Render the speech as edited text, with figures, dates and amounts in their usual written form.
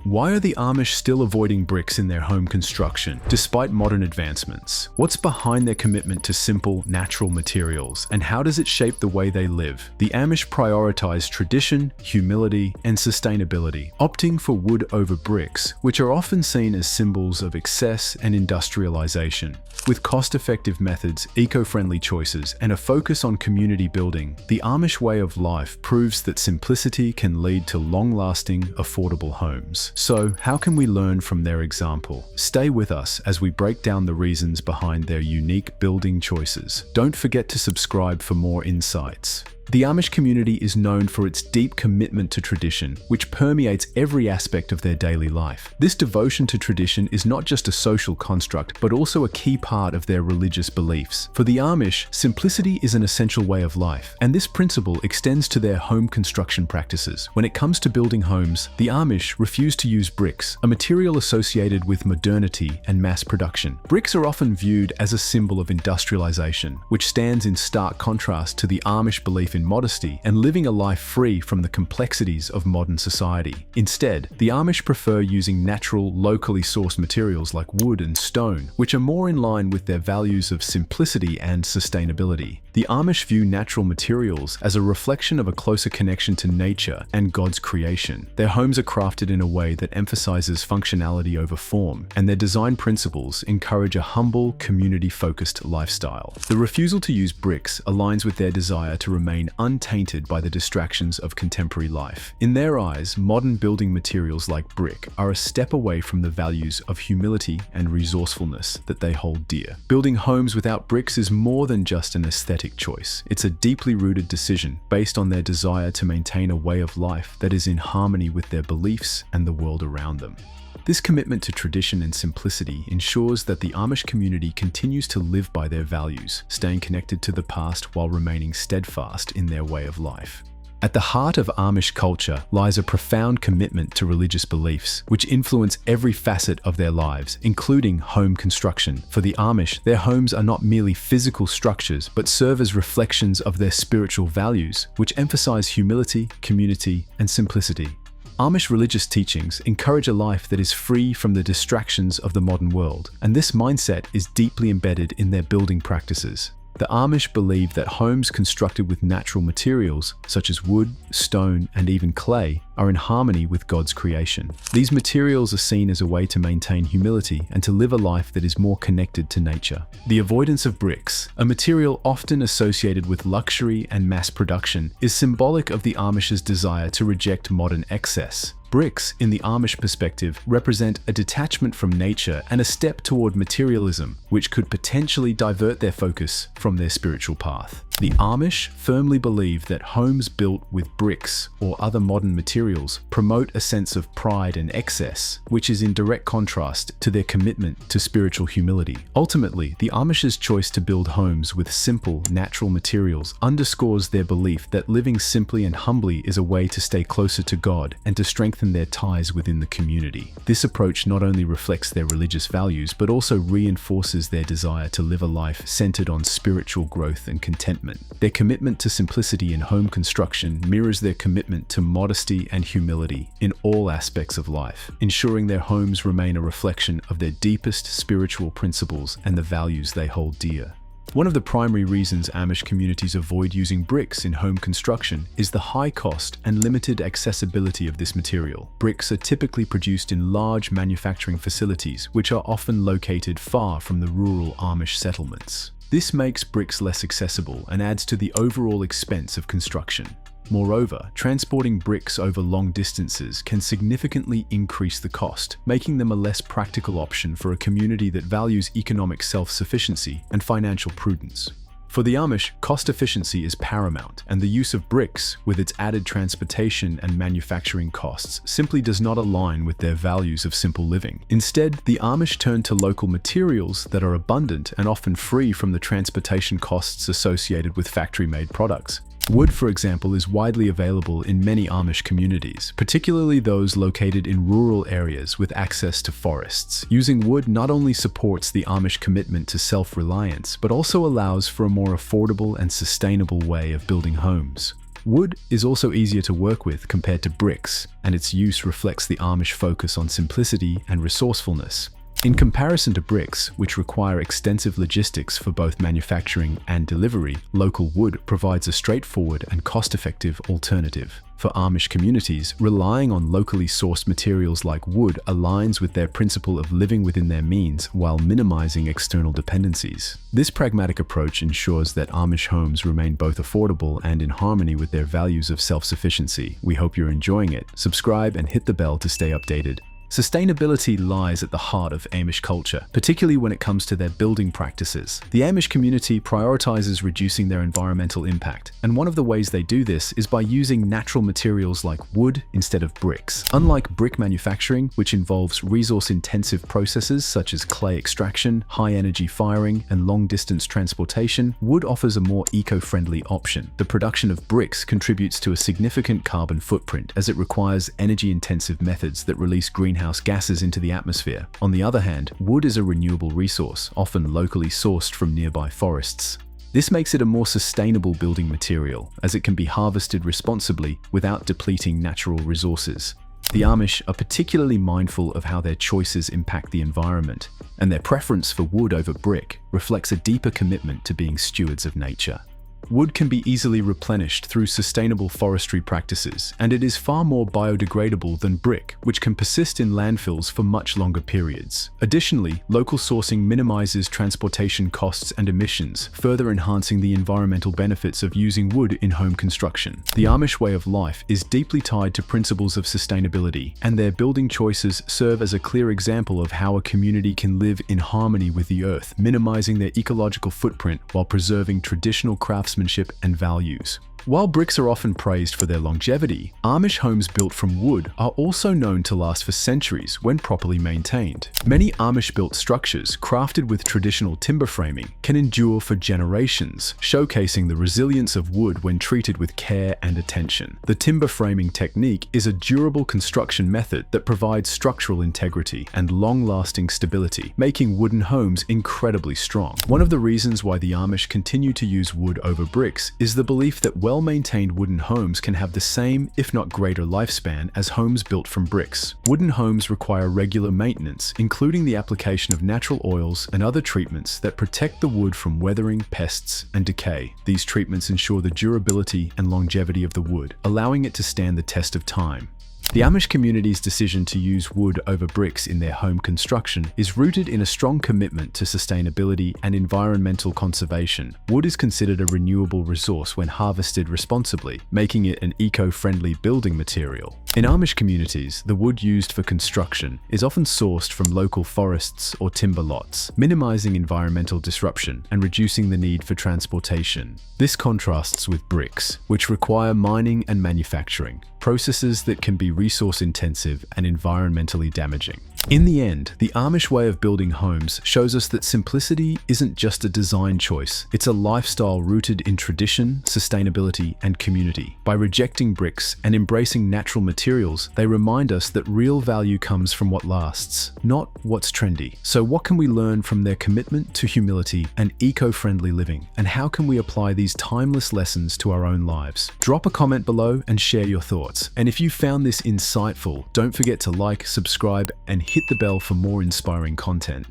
Why are the Amish still avoiding bricks in their home construction, despite modern advancements? What's behind their commitment to simple, natural materials, and how does it shape the way they live? The Amish prioritize tradition, humility, and sustainability, opting for wood over bricks, which are often seen as symbols of excess and industrialization. With cost-effective methods, eco-friendly choices, and a focus on community building, the Amish way of life proves that simplicity can lead to long-lasting, affordable homes. So, how can we learn from their example? Stay with us as we break down the reasons behind their unique building choices. Don't forget to subscribe for more insights. The Amish community is known for its deep commitment to tradition, which permeates every aspect of their daily life. This devotion to tradition is not just a social construct, but also a key part of their religious beliefs. For the Amish, simplicity is an essential way of life, and this principle extends to their home construction practices. When it comes to building homes, the Amish refuse to use bricks, a material associated with modernity and mass production. Bricks are often viewed as a symbol of industrialization, which stands in stark contrast to the Amish belief in modesty and living a life free from the complexities of modern society. Instead, the Amish prefer using natural, locally sourced materials like wood and stone, which are more in line with their values of simplicity and sustainability. The Amish view natural materials as a reflection of a closer connection to nature and God's creation. Their homes are crafted in a way that emphasizes functionality over form, and their design principles encourage a humble, community-focused lifestyle. The refusal to use bricks aligns with their desire to remain untainted by the distractions of contemporary life. In their eyes, modern building materials like brick are a step away from the values of humility and resourcefulness that they hold dear. Building homes without bricks is more than just an aesthetic choice. It's a deeply rooted decision based on their desire to maintain a way of life that is in harmony with their beliefs and the world around them. This commitment to tradition and simplicity ensures that the Amish community continues to live by their values, staying connected to the past while remaining steadfast in their way of life. At the heart of Amish culture lies a profound commitment to religious beliefs, which influence every facet of their lives, including home construction. For the Amish, their homes are not merely physical structures, but serve as reflections of their spiritual values, which emphasize humility, community, and simplicity. Amish religious teachings encourage a life that is free from the distractions of the modern world, and this mindset is deeply embedded in their building practices. The Amish believe that homes constructed with natural materials, such as wood, stone, and even clay, are in harmony with God's creation. These materials are seen as a way to maintain humility and to live a life that is more connected to nature. The avoidance of bricks, a material often associated with luxury and mass production, is symbolic of the Amish's desire to reject modern excess. Bricks, in the Amish perspective, represent a detachment from nature and a step toward materialism, which could potentially divert their focus from their spiritual path. The Amish firmly believe that homes built with bricks or other modern materials promote a sense of pride and excess, which is in direct contrast to their commitment to spiritual humility. Ultimately, the Amish's choice to build homes with simple, natural materials underscores their belief that living simply and humbly is a way to stay closer to God and to strengthen their ties within the community. This approach not only reflects their religious values, but also reinforces their desire to live a life centered on spiritual growth and contentment. Their commitment to simplicity in home construction mirrors their commitment to modesty and humility in all aspects of life, ensuring their homes remain a reflection of their deepest spiritual principles and the values they hold dear. One of the primary reasons Amish communities avoid using bricks in home construction is the high cost and limited accessibility of this material. Bricks are typically produced in large manufacturing facilities, which are often located far from the rural Amish settlements. This makes bricks less accessible and adds to the overall expense of construction. Moreover, transporting bricks over long distances can significantly increase the cost, making them a less practical option for a community that values economic self-sufficiency and financial prudence. For the Amish, cost efficiency is paramount, and the use of bricks, with its added transportation and manufacturing costs, simply does not align with their values of simple living. Instead, the Amish turn to local materials that are abundant and often free from the transportation costs associated with factory-made products. Wood, for example, is widely available in many Amish communities, particularly those located in rural areas with access to forests. Using wood not only supports the Amish commitment to self-reliance, but also allows for a more affordable and sustainable way of building homes. Wood is also easier to work with compared to bricks, and its use reflects the Amish focus on simplicity and resourcefulness. In comparison to bricks, which require extensive logistics for both manufacturing and delivery, local wood provides a straightforward and cost-effective alternative. For Amish communities, relying on locally sourced materials like wood aligns with their principle of living within their means while minimizing external dependencies. This pragmatic approach ensures that Amish homes remain both affordable and in harmony with their values of self-sufficiency. We hope you're enjoying it. Subscribe and hit the bell to stay updated. Sustainability lies at the heart of Amish culture, particularly when it comes to their building practices. The Amish community prioritizes reducing their environmental impact, and one of the ways they do this is by using natural materials like wood instead of bricks. Unlike brick manufacturing, which involves resource-intensive processes such as clay extraction, high-energy firing, and long-distance transportation, wood offers a more eco-friendly option. The production of bricks contributes to a significant carbon footprint, as it requires energy-intensive methods that release greenhouse gases into the atmosphere. On the other hand, wood is a renewable resource, often locally sourced from nearby forests. This makes it a more sustainable building material, as it can be harvested responsibly without depleting natural resources. The Amish are particularly mindful of how their choices impact the environment, and their preference for wood over brick reflects a deeper commitment to being stewards of nature. Wood can be easily replenished through sustainable forestry practices, and it is far more biodegradable than brick, which can persist in landfills for much longer periods. Additionally, local sourcing minimizes transportation costs and emissions, further enhancing the environmental benefits of using wood in home construction. The Amish way of life is deeply tied to principles of sustainability, and their building choices serve as a clear example of how a community can live in harmony with the earth, minimizing their ecological footprint while preserving traditional craftsmanship and values. While bricks are often praised for their longevity, Amish homes built from wood are also known to last for centuries when properly maintained. Many Amish-built structures, crafted with traditional timber framing, can endure for generations, showcasing the resilience of wood when treated with care and attention. The timber framing technique is a durable construction method that provides structural integrity and long-lasting stability, making wooden homes incredibly strong. One of the reasons why the Amish continue to use wood over bricks is the belief that well-maintained wooden homes can have the same, if not greater, lifespan as homes built from bricks. Wooden homes require regular maintenance, including the application of natural oils and other treatments that protect the wood from weathering, pests, and decay. These treatments ensure the durability and longevity of the wood, allowing it to stand the test of time. The Amish community's decision to use wood over bricks in their home construction is rooted in a strong commitment to sustainability and environmental conservation. Wood is considered a renewable resource when harvested responsibly, making it an eco-friendly building material. In Amish communities, the wood used for construction is often sourced from local forests or timber lots, minimizing environmental disruption and reducing the need for transportation. This contrasts with bricks, which require mining and manufacturing, processes that can be resource-intensive and environmentally damaging. In the end, the Amish way of building homes shows us that simplicity isn't just a design choice, it's a lifestyle rooted in tradition, sustainability, and community. By rejecting bricks and embracing natural materials, they remind us that real value comes from what lasts, not what's trendy. So what can we learn from their commitment to humility and eco-friendly living, and how can we apply these timeless lessons to our own lives? Drop a comment below and share your thoughts. And if you found this insightful, don't forget to like, subscribe, and hit the bell for more inspiring content.